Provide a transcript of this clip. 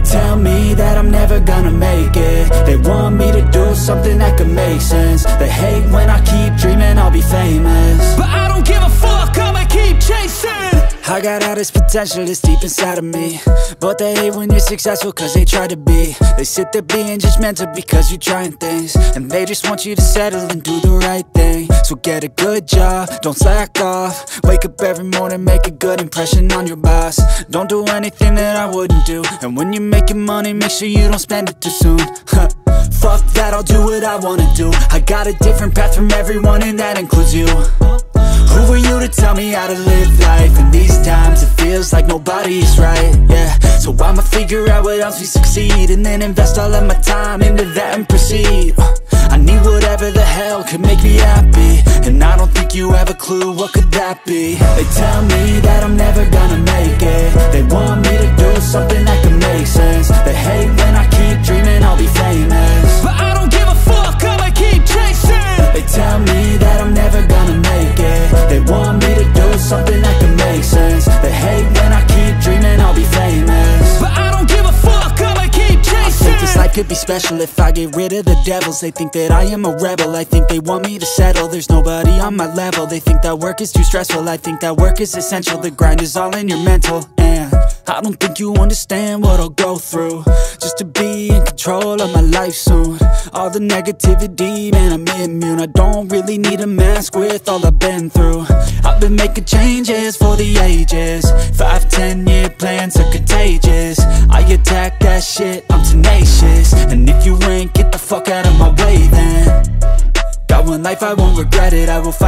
tell me that I'm never gonna make it. They want me to do something that could make sense. They hate when I keep dreaming I'll be famous, but I don't give a fuck, I'ma keep chasing. I got all this potential that's deep inside of me, but they hate when you're successful cause they try to be. They sit there being judgmental because you're trying things, and they just want you to settle and do the right thing. So get a good job, don't slack off. Wake up every morning, make a good impression on your boss. Don't do anything that I wouldn't do, and when you're making money, make sure you don't spend it too soon. Fuck that, I'll do what I wanna do. I got a different path from everyone, and that includes you. Who are you to tell me how to live life? In these times it feels like nobody's right, yeah. So I'ma figure out what else we succeed, and then invest all of my time into that and proceed. I need whatever the hell could make me happy, and I don't think you have a clue what could that be. They tell me that I'm never gonna make it. They want me to do something that could make sense. They hate when I keep dreaming I'll be famous, but I don't give a fuck, I'ma keep chasing. They tell me that I'm never gonna make it. They want me to do something that can make sense. They hate when I keep dreaming I'll be famous, but I don't give a fuck, I'ma keep chasing. I think this life could be special if I get rid of the devils. They think that I am a rebel, I think they want me to settle. There's nobody on my level. They think that work is too stressful, I think that work is essential. The grind is all in your mental, and I don't think you understand what I'll go through just to be in control of my life soon. All the negativity, man, I'm immune. I don't really need a mask with all I've been through. I've been making changes for the ages. 5-10 year plans are contagious. I attack that shit, I'm tenacious. And if you ain't, get the fuck out of my way then. Got one life, I won't regret it. I will fight.